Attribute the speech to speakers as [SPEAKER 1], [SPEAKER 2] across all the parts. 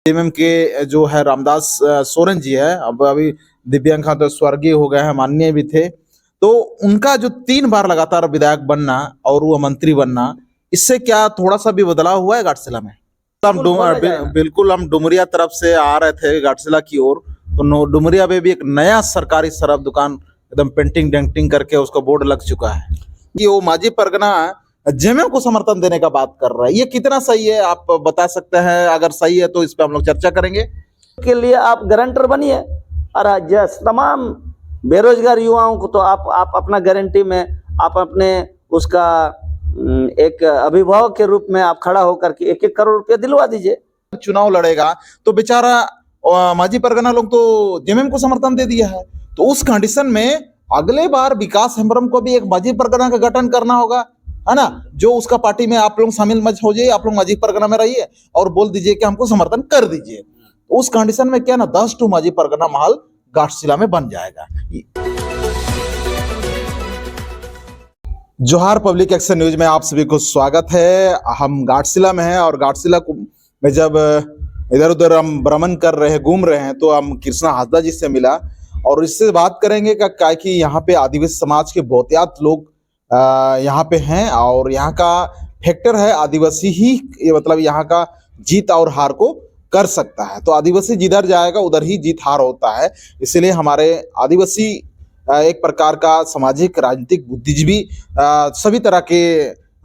[SPEAKER 1] JMM के जो है रामदास सोरेन जी है, अब अभी दिव्यांग खां तो स्वर्गीय हो गए हैं, माननीय भी थे। तो उनका जो 3 बार लगातार विधायक बनना और वो मंत्री बनना, इससे क्या थोड़ा सा भी बदलाव हुआ है घाटशिला में? बिल्कुल हम डुमरिया तरफ से आ रहे थे घाटशिला की ओर, तो डुमरिया में भी एक नया सरकारी शराब दुकान एकदम पेंटिंग डेंटिंग करके उसका बोर्ड लग चुका है कि वो मांझी परगना जेएमएम को समर्थन देने का बात कर रहा है। ये कितना सही है, आप बता सकते हैं? अगर सही है तो इस पे हम लोग चर्चा करेंगे।
[SPEAKER 2] के लिए आप गारंटर बनिए और तमाम बेरोजगार युवाओं को तो आप अपना गारंटी में आप अपने उसका एक अभिभावक के रूप में आप खड़ा होकर के 1-1 करोड़ रुपया दिलवा दीजिए।
[SPEAKER 1] चुनाव लड़ेगा तो बेचारा मांझी परगना लोग तो जेएमएम को समर्थन दे दिया है, तो उस कंडीशन में अगले बार विकास हेम्ब्रम को भी एक मांझी परगना का गठन करना होगा, है ना? जो उसका पार्टी में आप लोग शामिल मत हो जाइए, आप लोग मांझी परगना में रहिए और बोल दीजिए कि हमको समर्थन कर दीजिए। तो उस कंडीशन में क्या ना 10 टू मांझी परगना महल घाटशिला में बन जाएगा। जोहार पब्लिक एक्शन न्यूज में आप सभी को स्वागत है। हम घाटशिला में हैं और घाटशिला में जब इधर उधर हम भ्रमण कर रहे हैं, घूम रहे हैं, तो हम कृष्णा हासदा जी से मिला और इससे बात करेंगे क्या कि यहाँ पे आदिवासी समाज के बहुतायत लोग यहाँ पे हैं और यहाँ का फैक्टर है आदिवासी ही, मतलब यहाँ का जीत और हार को कर सकता है। तो आदिवासी जिधर जाएगा उधर ही जीत हार होता है, इसलिए हमारे आदिवासी एक प्रकार का सामाजिक राजनीतिक बुद्धिजीवी सभी तरह के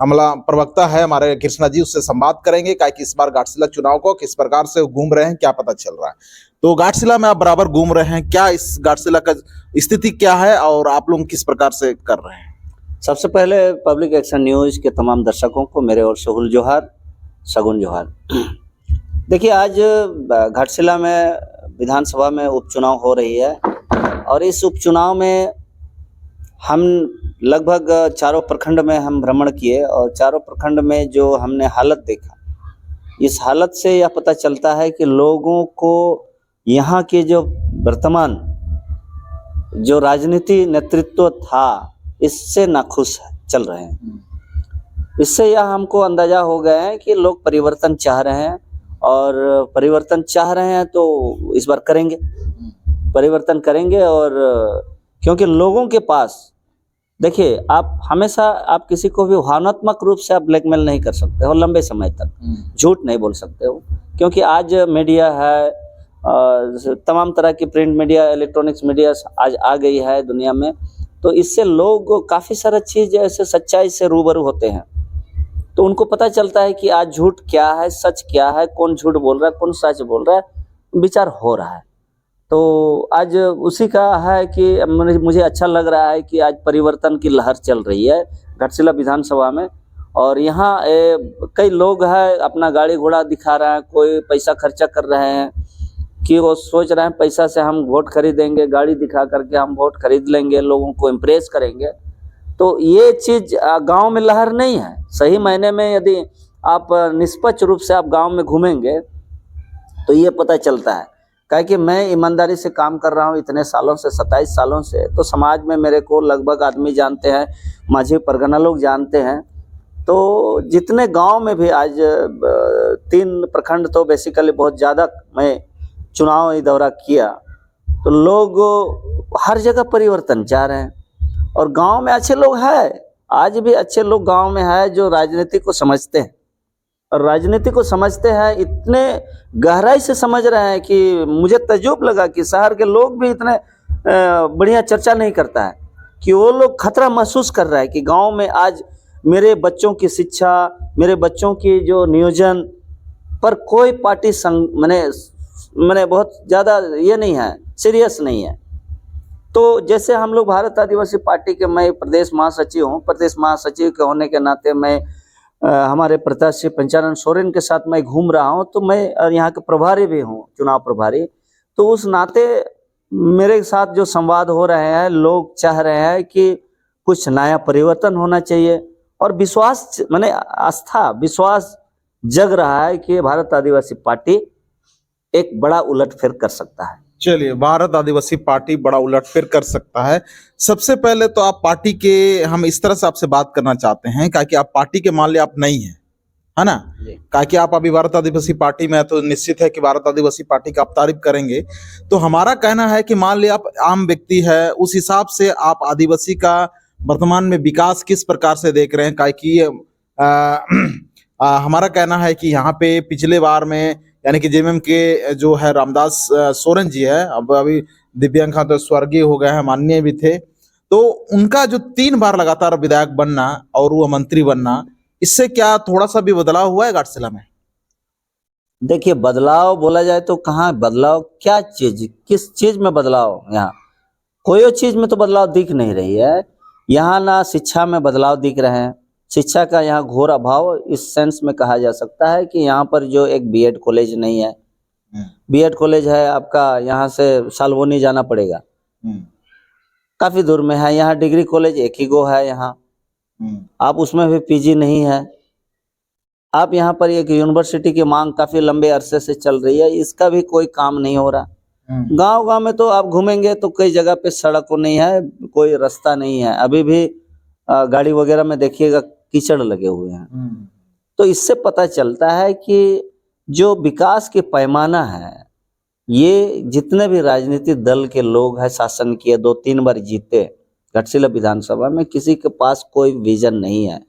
[SPEAKER 1] हमला प्रवक्ता है हमारे कृष्णा जी, उससे संवाद करेंगे कि इस बार घाटशिला चुनाव को किस प्रकार से घूम रहे हैं, क्या पता चल रहा है। तो घाटशिला में आप बराबर घूम रहे हैं, क्या इस घाटशिला का स्थिति क्या है और आप लोग किस प्रकार से कर रहे हैं?
[SPEAKER 2] सबसे पहले पब्लिक एक्शन न्यूज के तमाम दर्शकों को मेरे और सहुल जोहार, सगुन जोहार। देखिए, आज घाटशिला में विधानसभा में उपचुनाव हो रही है और इस उपचुनाव में हम लगभग चारों प्रखंड में हम भ्रमण किए और चारों प्रखंड में जो हमने हालत देखा, इस हालत से यह पता चलता है कि लोगों को यहाँ के जो वर्तमान जो राजनीति नेतृत्व था इससे नाखुश चल रहे हैं। इससे यह हमको अंदाजा हो गया है कि लोग परिवर्तन चाह रहे हैं और परिवर्तन चाह रहे हैं तो इस बार करेंगे, परिवर्तन करेंगे। और क्योंकि लोगों के पास, देखिए, आप हमेशा आप किसी को भी भावनात्मक रूप से आप ब्लैकमेल नहीं कर सकते हो, लंबे समय तक झूठ नहीं बोल सकते हो, क्योंकि आज मीडिया है, तमाम तरह की प्रिंट मीडिया, इलेक्ट्रॉनिक्स मीडिया आज आ गई है दुनिया में, तो इससे लोग काफ़ी सारा चीज़ ऐसे सच्चाई से रूबरू होते हैं, तो उनको पता चलता है कि आज झूठ क्या है, सच क्या है, कौन झूठ बोल रहा है, कौन सच बोल रहा है, विचार हो रहा है। तो आज उसी का है कि मुझे अच्छा लग रहा है कि आज परिवर्तन की लहर चल रही है घाटशिला विधानसभा में। और यहाँ कई लोग हैं अपना गाड़ी घोड़ा दिखा रहे हैं, कोई पैसा खर्चा कर रहे हैं कि वो सोच रहे हैं पैसा से हम वोट खरीदेंगे, गाड़ी दिखा करके हम वोट खरीद लेंगे, लोगों को इम्प्रेस करेंगे। तो ये चीज़ गांव में लहर नहीं है। सही मायने में यदि आप निष्पक्ष रूप से आप गांव में घूमेंगे तो ये पता चलता है। क्या कि मैं ईमानदारी से काम कर रहा हूँ इतने सालों से, 27 सालों से, तो समाज में मेरे को लगभग आदमी जानते हैं, मांझी परगना लोग जानते हैं। तो जितने गांव में भी आज 3 प्रखंड तो बेसिकली बहुत ज़्यादा मैं चुनाव दौरा किया, तो लोग हर जगह परिवर्तन चाह रहे हैं और गांव में अच्छे लोग हैं, आज भी अच्छे लोग गांव में हैं जो राजनीति को समझते हैं और राजनीति को समझते हैं, इतने गहराई से समझ रहे हैं कि मुझे तजुब लगा कि शहर के लोग भी इतने बढ़िया चर्चा नहीं करता है कि वो लोग खतरा महसूस कर रहा है कि गांव में आज मेरे बच्चों की शिक्षा, मेरे बच्चों की जो नियोजन पर कोई पार्टी मैंने बहुत ज़्यादा ये नहीं है, सीरियस नहीं है। तो जैसे हम लोग भारत आदिवासी पार्टी के, मैं प्रदेश महासचिव हूँ, प्रदेश महासचिव के होने के नाते मैं हमारे प्रत्याशी पंचानन सोरेन के साथ मैं घूम रहा हूँ, तो मैं यहाँ के प्रभारी भी हूँ, चुनाव प्रभारी। तो उस नाते मेरे साथ जो संवाद हो रहे हैं, लोग चाह रहे हैं कि कुछ नया परिवर्तन होना चाहिए और विश्वास, माने आस्था, विश्वास जग रहा है कि भारत आदिवासी पार्टी एक बड़ा उलटफेर कर सकता है।
[SPEAKER 1] चलिए, भारत आदिवासी पार्टी बड़ा उलटफेर कर सकता है। सबसे पहले तो आप पार्टी के, हम इस तरह से आपसे बात करना चाहते हैं कि आप पार्टी के मान लिया आप नहीं हैं, है ना।
[SPEAKER 2] जी।
[SPEAKER 1] कहा कि आप अभी भारत आदिवासी पार्टी में है तो निश्चित है कि भारत आदिवासी पार्टी का आप तारीफ करेंगे। तो हमारा कहना है कि मान लिया आप आम व्यक्ति है, उस हिसाब से आप आदिवासी का वर्तमान में विकास किस प्रकार से देख रहे हैं। कहा कि हमारा कहना है कि यहाँ पे पिछले बार में यानी कि जेएमएम के जो है रामदास सोरेन जी है, अब अभी दिव्यांग तो स्वर्गीय हो गए हैं, माननीय भी थे, तो उनका जो 3 बार लगातार विधायक बनना और वो मंत्री बनना, इससे क्या थोड़ा सा भी बदलाव हुआ है घाटशिला में?
[SPEAKER 2] देखिए, बदलाव बोला जाए तो कहाँ बदलाव, क्या चीज, किस चीज में बदलाव? यहाँ कोई चीज में तो बदलाव दिख नहीं रही है। यहाँ ना शिक्षा में बदलाव दिख रहे हैं, शिक्षा का यहाँ घोर अभाव इस सेंस में कहा जा सकता है कि यहाँ पर जो एक बीएड कॉलेज नहीं है, बीएड कॉलेज है आपका यहाँ से सालबोनी जाना पड़ेगा, काफी दूर में है। यहाँ डिग्री कॉलेज एक ही गो है यहाँ, आप उसमें भी पीजी नहीं है। आप यहाँ पर एक यूनिवर्सिटी की मांग काफी लंबे अरसे से चल रही है, इसका भी कोई काम नहीं हो रहा। गांव गांव में तो आप घूमेंगे तो कई जगह पे सड़क नहीं है, कोई रास्ता नहीं है, अभी भी गाड़ी वगैरह में देखिएगा कीचड़ लगे हुए हैं। तो इससे पता चलता है कि जो विकास के पैमाना है, ये जितने भी राजनीतिक दल के लोग हैं, शासन किए, 2-3 बार जीते घाटशिला विधानसभा में, किसी के पास कोई विजन नहीं है।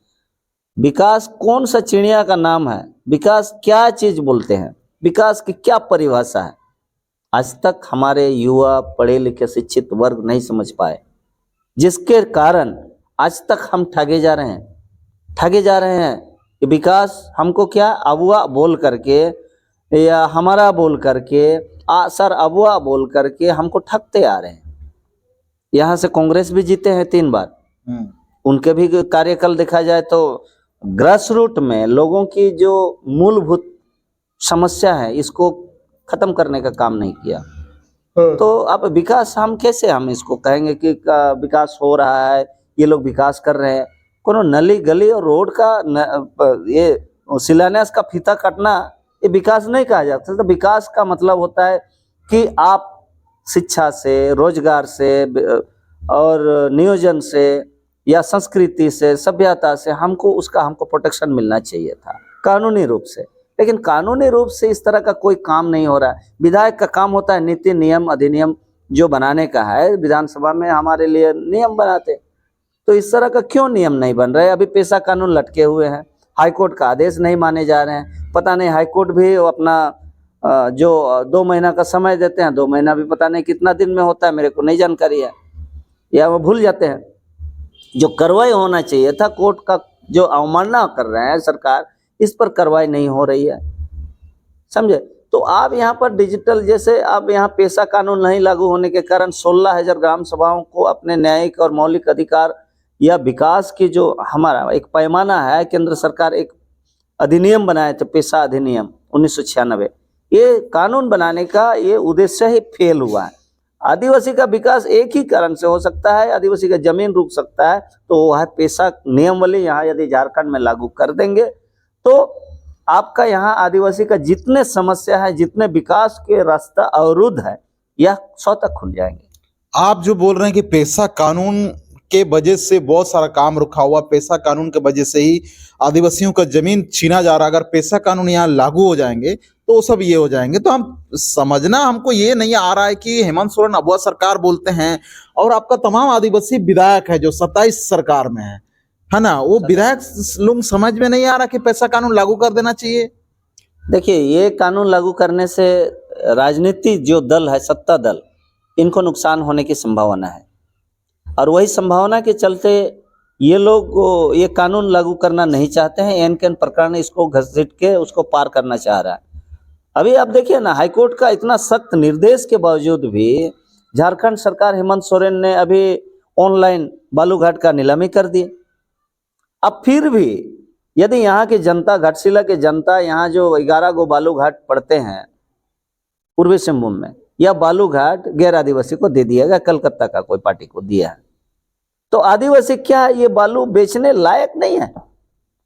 [SPEAKER 2] विकास कौन सा चिड़िया का नाम है? विकास क्या चीज बोलते हैं? विकास की क्या परिभाषा है? आज तक हमारे युवा पढ़े लिखे शिक्षित वर्ग नहीं समझ पाए, जिसके कारण आज तक हम ठगे जा रहे हैं कि विकास हमको क्या अबुआ बोल करके या हमारा बोल करके सर अबुआ बोल करके हमको ठगते आ रहे हैं। यहाँ से कांग्रेस भी जीते हैं 3 बार, उनके भी कार्यकाल देखा जाए तो ग्रास रूट में लोगों की जो मूलभूत समस्या है इसको खत्म करने का काम नहीं किया। तो अब विकास हम कैसे हम इसको कहेंगे कि विकास हो रहा है, ये लोग विकास कर रहे हैं? कोनो नली गली और रोड का ये शिलान्यास का फीता काटना ये विकास नहीं कहा जाता। तो विकास का मतलब होता है कि आप शिक्षा से, रोजगार से और नियोजन से या संस्कृति से, सभ्यता से हमको प्रोटेक्शन मिलना चाहिए था कानूनी रूप से, लेकिन कानूनी रूप से इस तरह का कोई काम नहीं हो रहा है। विधायक का काम होता है नीति नियम अधिनियम जो बनाने का है, विधानसभा में हमारे लिए नियम बनाते, तो इस तरह का क्यों नियम नहीं बन रहे? अभी पेशा कानून लटके हुए हैं, हाईकोर्ट का आदेश नहीं माने जा रहे हैं। पता नहीं हाईकोर्ट भी अपना जो 2 महीना का समय देते हैं, 2 महीना भी पता नहीं कितना दिन में होता है, मेरे को नहीं जानकारी है, या वो भूल जाते हैं। जो कार्रवाई होना चाहिए था, कोर्ट का जो अवमानना कर रहे हैं सरकार, इस पर कार्रवाई नहीं हो रही है, समझे? तो आप यहाँ पर डिजिटल, जैसे आप यहाँ पेशा कानून नहीं लागू होने के कारण 16,000 ग्राम सभाओं को अपने न्यायिक और मौलिक अधिकार या विकास की जो हमारा एक पैमाना है, केंद्र सरकार एक अधिनियम बनाए थे, पेशा अधिनियम 1996, ये कानून बनाने का ये उद्देश्य ही फेल हुआ है। आदिवासी का विकास एक ही कारण से हो सकता है, आदिवासी का जमीन रुक सकता है, तो वो है पेशा नियमावली। यहाँ यदि झारखंड में लागू कर देंगे तो आपका यहाँ आदिवासी का जितने समस्या है, जितने विकास के रास्ता अवरुद्ध है, यह स्वतः खुल जाएंगे।
[SPEAKER 1] आप जो बोल रहे हैं कि पेशा कानून के वजह से बहुत सारा काम रुका हुआ, पेशा कानून के वजह से ही आदिवासियों का जमीन छीना जा रहा, अगर पेशा कानून यहाँ लागू हो जाएंगे तो सब ये हो जाएंगे। तो हम समझना, हमको ये नहीं आ रहा है कि हेमंत सोरेन अबुआ सरकार बोलते हैं और आपका तमाम आदिवासी विधायक है जो 27 सरकार में है ना, वो विधायक लोग समझ में नहीं आ रहा कि पेशा कानून लागू कर देना चाहिए।
[SPEAKER 2] देखिए, ये कानून लागू करने से राजनीतिक जो दल है, सत्ता दल, इनको नुकसान होने की संभावना है, और वही संभावना के चलते ये लोग ये कानून लागू करना नहीं चाहते हैं। एन के प्रकरण इसको घसीट के उसको पार करना चाह रहा है। अभी आप देखिए ना, हाईकोर्ट का इतना सख्त निर्देश के बावजूद भी झारखंड सरकार, हेमंत सोरेन ने अभी ऑनलाइन बालूघाट का नीलामी कर दी। अब फिर भी यदि यहाँ की जनता, घाटशिला की जनता, यहाँ जो 11 गो बालूघाट पड़ते हैं पूर्वी सिंहभूम में, यह बालूघाट गैर आदिवासी को दे दिया गया, कलकत्ता का कोई पार्टी को दिया है, तो आदिवासी क्या ये बालू बेचने लायक नहीं है?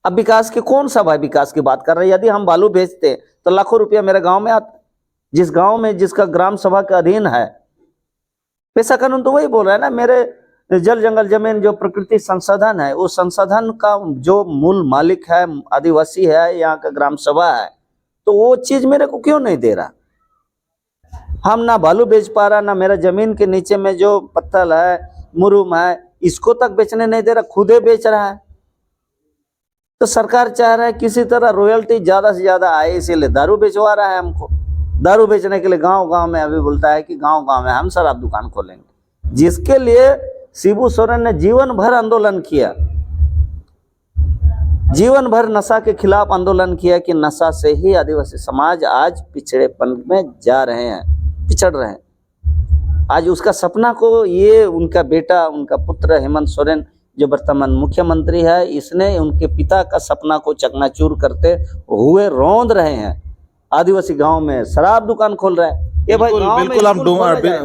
[SPEAKER 2] अब विकास के कौन सा भाई विकास की बात कर रहे हैं? यदि हम बालू बेचते तो लाखों रुपया मेरे गांव में आता, जिस गांव में जिसका ग्राम सभा का अधीन है। पेशा कानून तो वही बोल रहा है ना, मेरे जल जंगल जमीन जो प्रकृति संसाधन है, उस संसाधन का जो मूल मालिक है आदिवासी है, यहाँ का ग्राम सभा है, तो वो चीज मेरे को क्यों नहीं दे रहा? हम ना बालू बेच पा रहा, ना मेरा जमीन के नीचे में जो पत्थर है, मुरुम है, इसको तक बेचने नहीं दे रहा, खुदे बेच रहा है। तो सरकार चाह रहा है किसी तरह रॉयल्टी ज्यादा से ज्यादा आए, इसीलिए दारू बेचवा रहा है हमको। दारू बेचने के लिए गांव गांव में अभी बोलता है कि गांव गांव में हम शराब दुकान खोलेंगे, जिसके लिए शिबू सोरेन ने जीवन भर आंदोलन किया, जीवन भर नशा के खिलाफ आंदोलन किया कि नशा से ही आदिवासी समाज आज पिछड़ेपन में जा रहे हैं, पिछड़ रहे हैं। आज उसका सपना को ये उनका बेटा, उनका पुत्र हेमंत सोरेन जो वर्तमान मुख्यमंत्री है, इसने उनके पिता का सपना को चकनाचूर करते हुए रौंद रहे हैं। आदिवासी गांव में शराब दुकान खोल रहा है। ये भाई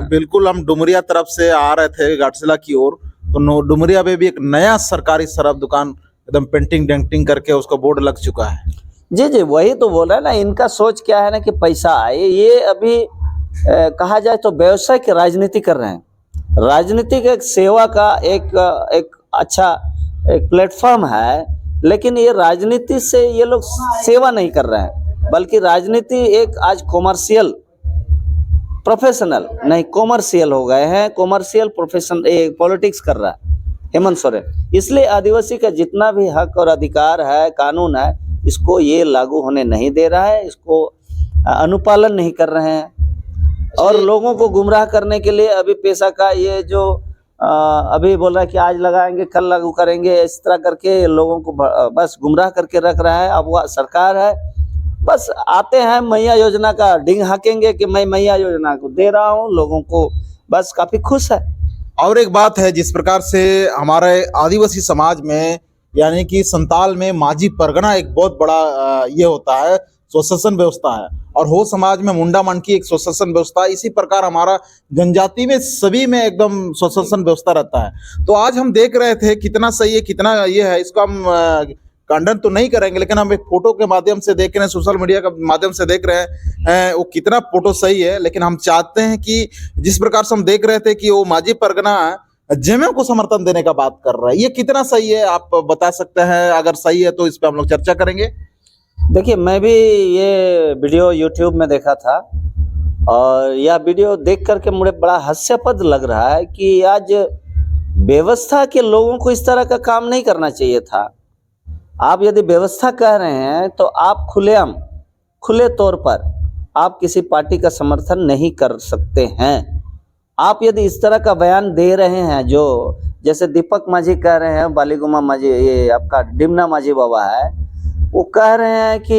[SPEAKER 1] बिल्कुल हम डुमरिया तरफ से आ रहे थे घाटशिला की ओर, तो डुमरिया में भी एक नया सरकारी शराब दुकान एकदम पेंटिंग डेंटिंग करके उसका बोर्ड लग चुका है।
[SPEAKER 2] जी जी, वही तो बोल रहा है ना, इनका सोच क्या है ना कि पैसा आए। ये अभी कहा जाए तो व्यवसाय की राजनीति कर रहे हैं। राजनीतिक एक सेवा का एक अच्छा एक प्लेटफॉर्म है, लेकिन ये राजनीति से ये लोग सेवा नहीं कर रहे हैं, बल्कि राजनीति एक आज कॉमर्शियल प्रोफेशनल नहीं कॉमर्शियल हो गए हैं। कॉमर्शियल प्रोफेशन पॉलिटिक्स कर रहा है हेमंत सोरेन। इसलिए आदिवासी का जितना भी हक और अधिकार है, कानून है, इसको ये लागू होने नहीं दे रहा है, इसको अनुपालन नहीं कर रहे हैं। और लोगों को गुमराह करने के लिए अभी पैसा का ये जो अभी बोल रहा है कि आज लगाएंगे कल लागू करेंगे, इस तरह करके लोगों को बस गुमराह करके रख रहा है। अब वह सरकार है, बस आते हैं मैया योजना का डिंग हाकेंगे कि मैं मैया योजना को दे रहा हूँ, लोगों को बस काफी खुश है।
[SPEAKER 1] और एक बात है, जिस प्रकार से हमारे आदिवासी समाज में यानी कि संताल में माझी परगना एक बहुत बड़ा ये होता है, स्वशासन व्यवस्था है, और हो समाज में मुंडा मन की एक स्वशासन व्यवस्था है। इसी प्रकार हमारा जनजाति में सभी में एकदम स्वशासन व्यवस्था रहता है। तो आज हम देख रहे थे कितना सही है, कितना ये है, इसको हम खंडन तो नहीं करेंगे, लेकिन हम एक फोटो के माध्यम से देख रहे हैं, सोशल मीडिया के माध्यम से देख रहे हैं वो कितना फोटो सही है। लेकिन हम चाहते हैं कि जिस प्रकार से हम देख रहे थे कि वो माझी परगना जेएमएम को समर्थन देने का बात कर रहा है, ये कितना सही है आप बता सकते हैं? अगर सही है तो इस पर हम लोग चर्चा करेंगे।
[SPEAKER 2] देखिए, मैं भी ये वीडियो यूट्यूब में देखा था, और यह वीडियो देख करके मुझे बड़ा हास्यास्पद लग रहा है कि आज व्यवस्था के लोगों को इस तरह का काम नहीं करना चाहिए था। आप यदि व्यवस्था कह रहे हैं तो आप खुलेआम, खुले तौर पर आप किसी पार्टी का समर्थन नहीं कर सकते हैं। आप यदि इस तरह का बयान दे रहे हैं, जो जैसे दीपक माझी कह रहे हैं, बालीगुमा माझी, ये आपका डिमना माझी बाबा है, वो कह रहे हैं कि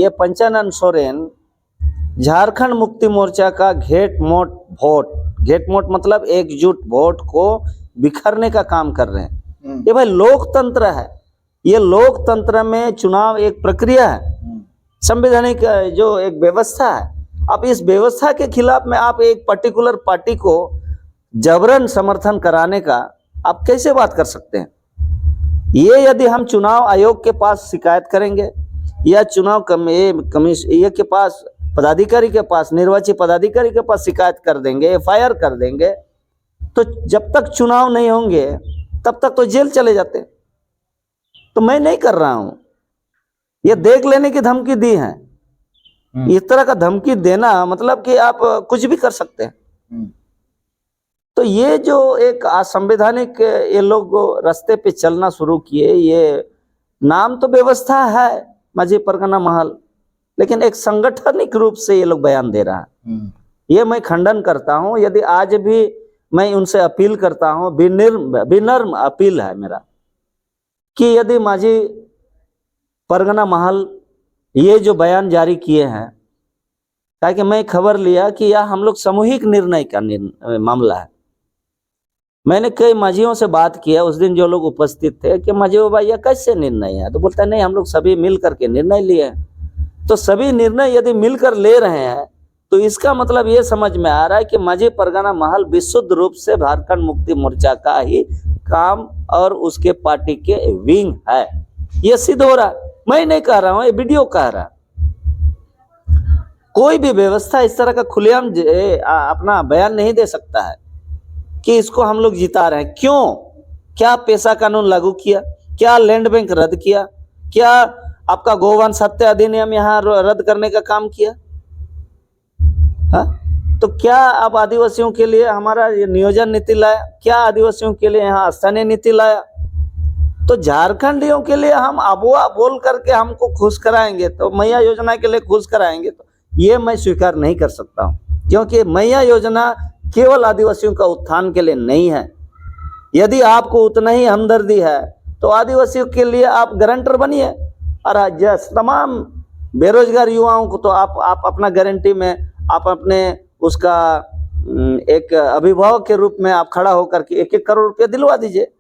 [SPEAKER 2] ये पंचानन सोरेन झारखंड मुक्ति मोर्चा का घेट मोट मतलब एकजुट वोट को बिखरने का काम कर रहे हैं। ये भाई लोकतंत्र है, ये लोकतंत्र में चुनाव एक प्रक्रिया है, संवैधानिक जो एक व्यवस्था है। अब इस व्यवस्था के खिलाफ में आप एक पर्टिकुलर पार्टी को जबरन समर्थन कराने का आप कैसे बात कर सकते हैं? ये यदि हम चुनाव आयोग के पास शिकायत करेंगे या चुनाव कमीशन के पास, पदाधिकारी के पास, निर्वाचित पदाधिकारी के पास शिकायत कर देंगे, एफआईआर कर देंगे, तो जब तक चुनाव नहीं होंगे तब तक तो जेल चले जाते। तो मैं नहीं कर रहा हूं, ये देख लेने की धमकी दी है। इस तरह का धमकी देना मतलब कि आप कुछ भी कर सकते हैं। तो ये जो एक असंवैधानिक ये लोग रास्ते पे चलना शुरू किए, ये नाम तो व्यवस्था है माझी परगना महल, लेकिन एक संगठनिक रूप से ये लोग बयान दे रहा है। ये मैं खंडन करता हूं। यदि आज भी मैं उनसे अपील करता हूं, विनम्र अपील है मेरा, कि यदि माझी परगना महल ये जो बयान जारी किए हैं, ताकि मैं खबर लिया कि यह हम लोग सामूहिक निर्णय का मामला है। मैंने कई माझियों से बात किया उस दिन जो लोग उपस्थित थे कि माझी बाबा यह कैसे निर्णय है? तो बोलता है नहीं, हम लोग सभी मिल करके निर्णय लिए हैं। तो सभी निर्णय यदि मिलकर ले रहे हैं तो इसका मतलब ये समझ में आ रहा है कि माझी परगना महल विशुद्ध रूप से झारखंड मुक्ति मोर्चा का ही काम और उसके पार्टी के विंग है। ये सिद्ध हो रहा है, मैं नहीं कह रहा हूं, ये वीडियो कह रहा है। कोई भी व्यवस्था इस तरह का खुलेआम अपना बयान नहीं दे सकता है। कि इसको हम लोग जिता रहे हैं। क्यों? क्या पेशा कानून लागू किया, क्या लैंड बैंक रद्द किया, क्या आपका गोवंश हत्या अधिनियम यहाँ रद्द करने का काम किया? हाँ, तो क्या आप आदिवासियों के लिए हमारा ये नियोजन नीति लाया? क्या आदिवासियों के लिए यहाँ स्थानीय नीति लाया? तो झारखंडियों के लिए हम अबुआ बोल करके हमको खुश कराएंगे, तो मैया योजना के लिए खुश कराएंगे, तो ये मैं स्वीकार नहीं कर सकता हूँ, क्योंकि मैया योजना केवल आदिवासियों का उत्थान के लिए नहीं है। यदि आपको उतना ही हमदर्दी है तो आदिवासियों के लिए आप गारंटर बनिए, और तमाम बेरोजगार युवाओं को तो आप अपना गारंटी में आप अपने उसका एक अभिभावक के रूप में आप खड़ा होकर के 1-1 करोड़ रुपया दिलवा दीजिए।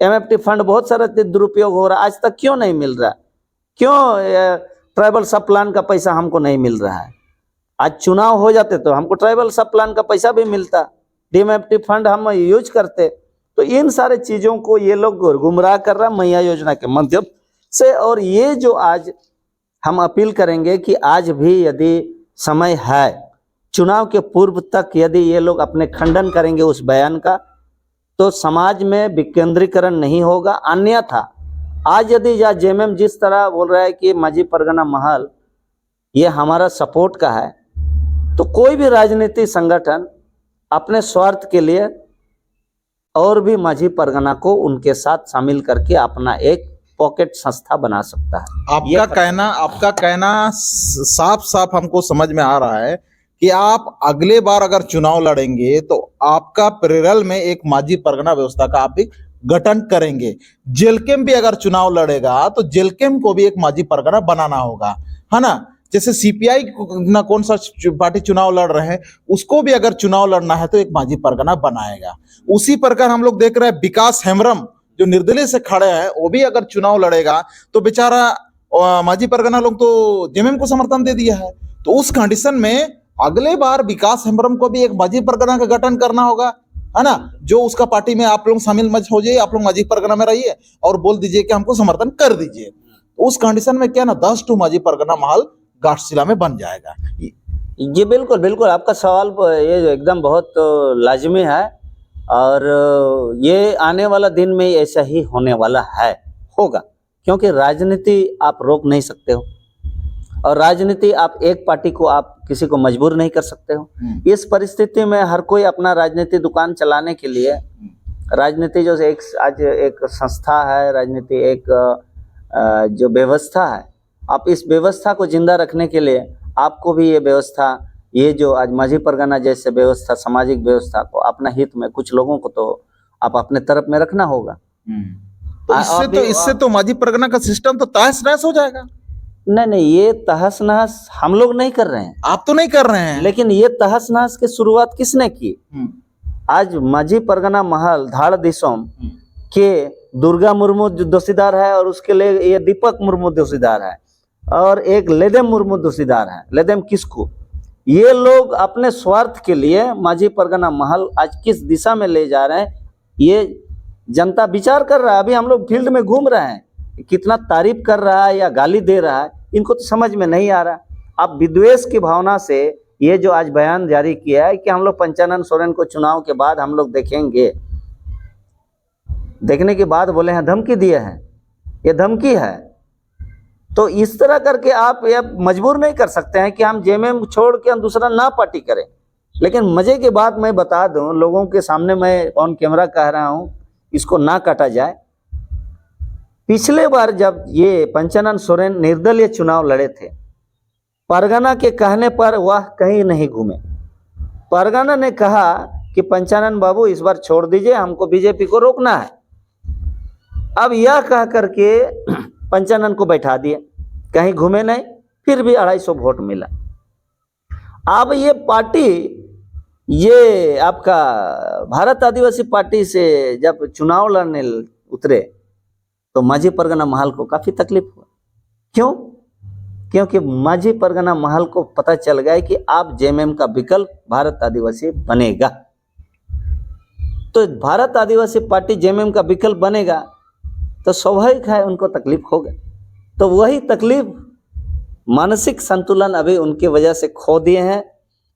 [SPEAKER 2] एमएफटी फंड बहुत सारा दुरुपयोग हो रहा है, आज तक क्यों नहीं मिल रहा? क्यों ट्राइबल सब प्लान का पैसा हमको नहीं मिल रहा है? आज चुनाव हो जाते तो हमको ट्राइबल सब प्लान का पैसा भी मिलता, डीएमएफटी फंड हम यूज करते। तो इन सारे चीजों को ये लोग गुमराह कर रहा है मैया योजना के माध्यम से। और ये जो आज हम अपील करेंगे कि आज भी यदि समय है, चुनाव के पूर्व तक यदि ये लोग अपने खंडन करेंगे उस बयान का, तो समाज में विकेंद्रीकरण नहीं होगा। अन्यथा आज यदि या जेएमएम जिस तरह बोल रहा है कि माझी परगना महल ये हमारा सपोर्ट का है, तो कोई भी राजनीतिक संगठन अपने स्वार्थ के लिए और भी माझी परगना को उनके साथ शामिल करके अपना एक पॉकेट संस्था बना सकता है।
[SPEAKER 1] आपका कहना साफ साफ हमको समझ में आ रहा है कि आप अगले बार अगर चुनाव लड़ेंगे तो आपका पेरेरल में एक माझी परगना व्यवस्था का आप भी गठन करेंगे। जेलकेम भी अगर चुनाव लड़ेगा तो जेलकेम को भी एक माझी परगना बनाना होगा, है ना? जैसे सीपीआई ना कौन सा पार्टी चुनाव लड़ रहे हैं, उसको भी अगर चुनाव लड़ना है तो एक माझी परगना बनाएगा। उसी प्रकार हम लोग देख रहे हैं विकास हेम्ब्रम जो निर्दलीय से खड़े हैं, वो भी अगर चुनाव लड़ेगा तो बेचारा माझी परगना लोग तो जेएमएम को समर्थन दे दिया है। तो उस कंडीशन में अगले बार विकास हेम्ब्रम को भी एक माझी परगना का गठन करना होगा, है ना? जो उसका पार्टी में आप लोग शामिल मत हो जाइए, आप लोग माझी परगना में रहिए और बोल दीजिए कि हमको समर्थन कर दीजिए। तो उस कंडीशन में क्या ना 10 टू माझी परगना महल घाटशिला में बन जाएगा।
[SPEAKER 2] जी बिल्कुल बिल्कुल, आपका सवाल ये एकदम बहुत लाजमी है, और ये आने वाला दिन में ऐसा ही होने वाला है, होगा, क्योंकि राजनीति आप रोक नहीं सकते हो, और राजनीति आप एक पार्टी को आप किसी को मजबूर नहीं कर सकते हो। इस परिस्थिति में हर कोई अपना राजनीति दुकान चलाने के लिए, राजनीति जो आज एक संस्था है, राजनीति एक जो व्यवस्था है, आप इस व्यवस्था को जिंदा रखने के लिए आपको भी ये व्यवस्था, ये जो आज माझी परगना जैसे व्यवस्था, सामाजिक व्यवस्था को अपना हित में कुछ लोगों को तो आप अपने तरफ में रखना होगा।
[SPEAKER 1] तो इससे तो माझी परगना का सिस्टम तो तहस नहस हो जाएगा।
[SPEAKER 2] नहीं, ये तहस नहस हम लोग नहीं कर रहे हैं।
[SPEAKER 1] आप तो नहीं कर रहे हैं,
[SPEAKER 2] लेकिन ये तहस नहस की शुरुआत किसने की? आज माझी परगना महल धाड़ दिसोम के दुर्गा मुर्मू दोषीदार है, और उसके लिए ये दीपक मुर्मू दोषीदार है, और एक लेदेम मुर्मू दोषीदार है। लेदेम किसको? ये लोग अपने स्वार्थ के लिए माझी परगना महल आज किस दिशा में ले जा रहे हैं, ये जनता विचार कर रहा है। अभी हम लोग फील्ड में घूम रहे हैं, कितना तारीफ कर रहा है या गाली दे रहा है, इनको तो समझ में नहीं आ रहा। अब विद्वेष की भावना से ये जो आज बयान जारी किया है कि हम लोग पंचानन सोरेन को चुनाव के बाद हम लोग देखेंगे, देखने के बाद बोले हैं, धमकी दिए हैं, ये धमकी है। तो इस तरह करके आप ये मजबूर नहीं कर सकते हैं कि हम जेएमएम छोड़ के हम दूसरा ना पार्टी करें। लेकिन मजे की बात मैं बता दूं, लोगों के सामने मैं ऑन कैमरा कह रहा हूं, इसको ना काटा जाए। पिछले बार जब ये पंचानन सोरेन निर्दलीय चुनाव लड़े थे, परगना के कहने पर वह कहीं नहीं घूमे। परगना ने कहा कि पंचानन बाबू इस बार छोड़ दीजिए, हमको बीजेपी को रोकना है। अब यह कह करके पंचानन को बैठा दिए, कहीं घूमे नहीं, फिर भी 250 वोट मिला। अब ये पार्टी, ये आपका भारत आदिवासी पार्टी से जब चुनाव लड़ने उतरे तो माझी परगना महल को काफी तकलीफ हुआ। क्यों? क्योंकि माझी परगना महल को पता चल गया कि आप जेएमएम का विकल्प भारत आदिवासी बनेगा, तो भारत आदिवासी पार्टी जेएमएम का विकल्प बनेगा तो स्वाभाविक है उनको तकलीफ होगा। तो वही तकलीफ, मानसिक संतुलन अभी उनकी वजह से खो दिए हैं,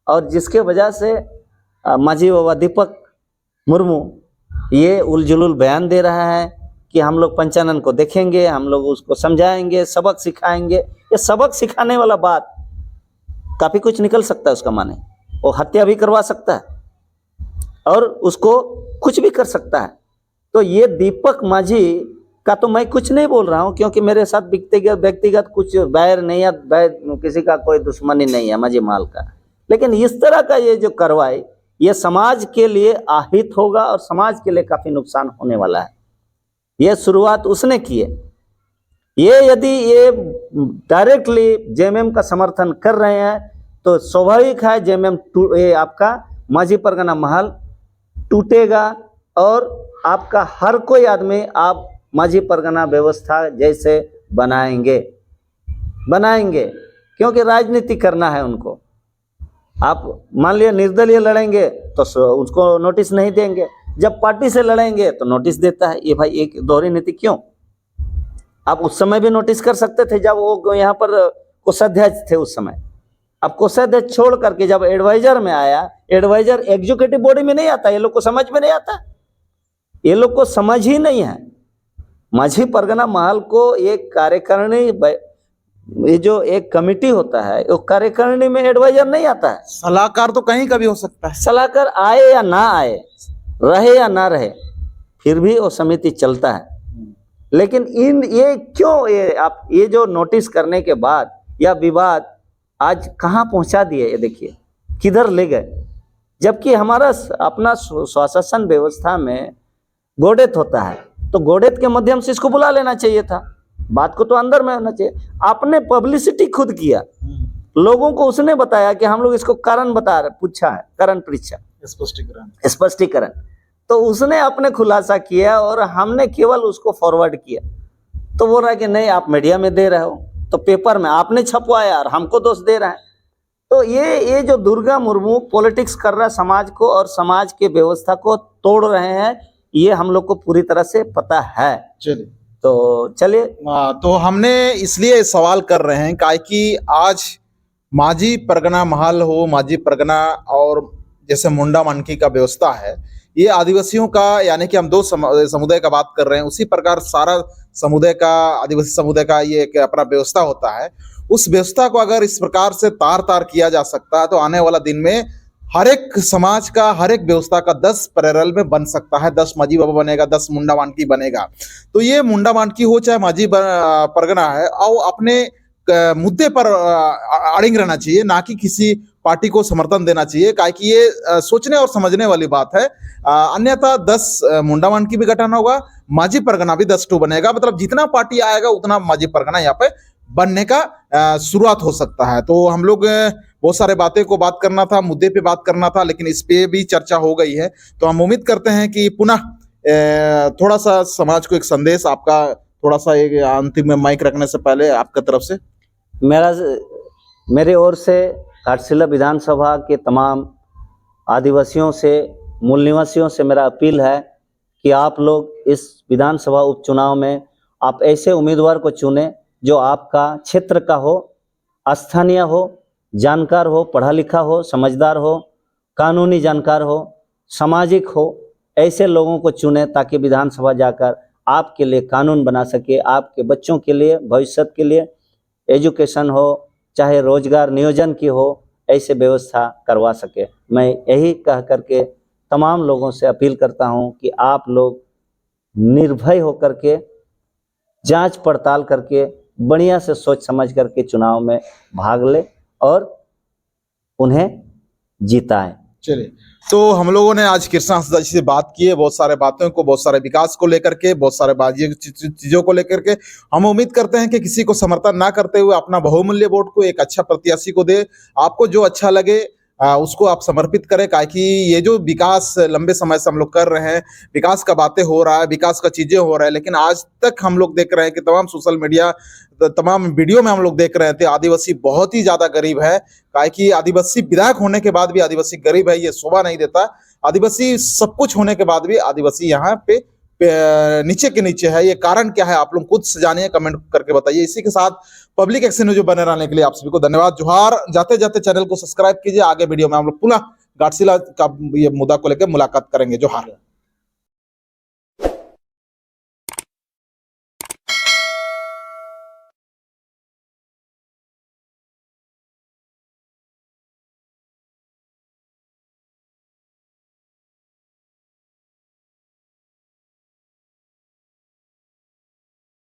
[SPEAKER 2] और जिसके वजह से माझी बाबा दीपक मुर्मू ये उलझुल बयान दे रहा है कि हम लोग पंचानन को देखेंगे, हम लोग उसको समझाएंगे, सबक सिखाएंगे। ये सबक सिखाने वाला बात काफी कुछ निकल सकता है उसका माने। वो हत्या भी करवा सकता है और उसको कुछ भी कर सकता है। तो ये दीपक माझी का तो मैं कुछ नहीं बोल रहा हूँ, क्योंकि मेरे साथ व्यक्तिगत कुछ बैर नहीं है, किसी का कोई दुश्मनी नहीं है माझी माल का। लेकिन इस तरह का ये जो कार्रवाई, ये समाज के लिए आहित होगा और समाज के लिए काफी नुकसान होने वाला है। ये शुरुआत उसने की है। ये यदि ये डायरेक्टली जेएमएम का समर्थन कर रहे हैं तो स्वाभाविक है जेएमएम ये आपका माझी परगना महल टूटेगा और आपका हर कोई आदमी आप माझी परगना व्यवस्था जैसे बनाएंगे, क्योंकि राजनीति करना है उनको। आप मान लिया निर्दलीय लड़ेंगे तो उसको नोटिस नहीं देंगे, जब पार्टी से लड़ेंगे तो नोटिस देता है। ये भाई एक दोहरी नीति क्यों? आप उस समय भी नोटिस कर सकते थे जब वो यहाँ पर कोषाध्यक्ष थे। उस समय अब कोषाध्यक्ष छोड़ करके जब एडवाइजर में आया, एडवाइजर एग्जीक्यूटिव बॉडी में नहीं आता। ये लोग को समझ में नहीं आता, ये लोग को समझ ही नहीं है। माझी परगना महल को एक कार्यकारिणी, ये जो एक कमेटी होता है, वो कार्यकारिणी में एडवाइजर नहीं आता है।
[SPEAKER 1] सलाहकार तो कहीं का भी हो सकता है।
[SPEAKER 2] सलाहकार आए या ना आए, रहे या ना रहे, फिर भी वो समिति चलता है। लेकिन ये क्यों ये जो नोटिस करने के बाद या विवाद आज कहाँ पहुंचा दिए, ये देखिए किधर ले गए। जबकि हमारा अपना स्वशासन व्यवस्था में गोडेत होता है, तो गोडेत के माध्यम से इसको बुला लेना चाहिए था। बात को तो अंदर में होना चाहिए। आपने पब्लिसिटी खुद किया, लोगों को उसने बताया कि हम लोग इसको कारण पूछा है, कारण परीक्षा, स्पष्टीकरण। तो उसने अपने खुलासा किया और हमने केवल उसको फॉरवर्ड किया। तो बोल रहा है कि नहीं आप मीडिया में दे रहे हो, तो पेपर में आपने छपवाया और हमको दोष दे रहा है। तो ये जो दुर्गा मुर्मू पॉलिटिक्स कर रहा है समाज को और समाज के व्यवस्था को तोड़ रहे हैं, ये हम लोग को पूरी तरह से पता है।
[SPEAKER 1] चलिए
[SPEAKER 2] तो चलिए,
[SPEAKER 1] तो हमने इसलिए सवाल कर रहे हैं कि आज माझी परगना महल हो, माझी परगना और जैसे मुंडा मानकी का व्यवस्था है, ये आदिवासियों का, यानी कि हम दो समुदाय का बात कर रहे हैं, उसी प्रकार सारा समुदाय का, आदिवासी समुदाय का ये एक अपना व्यवस्था होता है। उस व्यवस्था को अगर इस प्रकार से तार तार किया जा सकता है तो आने वाला दिन में हर एक समाज का, हर एक व्यवस्था का 10 पैरेलल में बन सकता है। 10 माझी बाबा बनेगा, 10 मुंडा मानकी बनेगा। तो ये मुंडा मानकी हो चाहे माझी परगना है, और अपने मुद्दे पर अड़िग रहना चाहिए, ना कि किसी पार्टी को समर्थन देना चाहिए। कि ये सोचने और समझने वाली बात है। अन्यथा 10 मुंडा मानकी भी गठन होगा, माझी परगना भी 10 बनेगा। मतलब जितना पार्टी आएगा उतना माझी परगना यहाँ पे बनने का शुरुआत हो सकता है। तो हम लोग बहुत सारे बातें को बात करना था, मुद्दे पे बात करना था, लेकिन इस पे भी चर्चा हो गई है। तो हम उम्मीद करते हैं कि पुनः थोड़ा सा समाज को एक संदेश आपका, थोड़ा सा एक अंतिम में माइक रखने से पहले आपका तरफ से
[SPEAKER 2] मेरे ओर से घाटशिला विधानसभा के तमाम आदिवासियों से, मूल निवासियों से मेरा अपील है कि आप लोग इस विधानसभा उपचुनाव में आप ऐसे उम्मीदवार को चुनें जो आपका क्षेत्र का हो, स्थानीय हो, जानकार हो, पढ़ा लिखा हो, समझदार हो, कानूनी जानकार हो, सामाजिक हो। ऐसे लोगों को चुनें ताकि विधानसभा जाकर आपके लिए कानून बना सके, आपके बच्चों के लिए, भविष्य के लिए, एजुकेशन हो चाहे रोजगार नियोजन की हो, ऐसे व्यवस्था करवा सके। मैं यही कह करके तमाम लोगों से अपील करता हूं कि आप लोग निर्भय होकर के, जांच पड़ताल करके, बढ़िया से सोच समझ करके चुनाव में भाग ले और उन्हें जिताएं।
[SPEAKER 1] चलिए, तो हम लोगों ने आज कृष्णा हंसदा जी से बात की है, बहुत सारे बातों को, बहुत सारे विकास को लेकर के, बहुत सारे चीजों को लेकर के। हम उम्मीद करते हैं कि किसी को समर्थन ना करते हुए अपना बहुमूल्य वोट को एक अच्छा प्रत्याशी को दे। आपको जो अच्छा लगे उसको आप समर्पित करें। कि ये जो विकास लंबे समय से हम लोग कर रहे हैं, विकास का बातें हो रहा है, विकास का चीजें हो रहा है, लेकिन आज तक हम लोग देख रहे हैं कि तमाम सोशल मीडिया, तमाम वीडियो में हम लोग देख रहे थे आदिवासी बहुत ही ज्यादा गरीब है। कि आदिवासी विधायक होने के बाद भी आदिवासी गरीब है, ये शोभा नहीं देता। आदिवासी सब कुछ होने के बाद भी आदिवासी यहाँ पे नीचे के नीचे है। ये कारण क्या है आप लोग खुद से जानिए, कमेंट करके बताइए। इसी के साथ पब्लिक एक्शन न्यूज बने रहने के लिए आप सभी को धन्यवाद। जोहार। जाते जाते चैनल को सब्सक्राइब कीजिए। आगे वीडियो में हम लोग पुनः घाटशिला का ये मुद्दा को लेकर मुलाकात करेंगे। जोहार।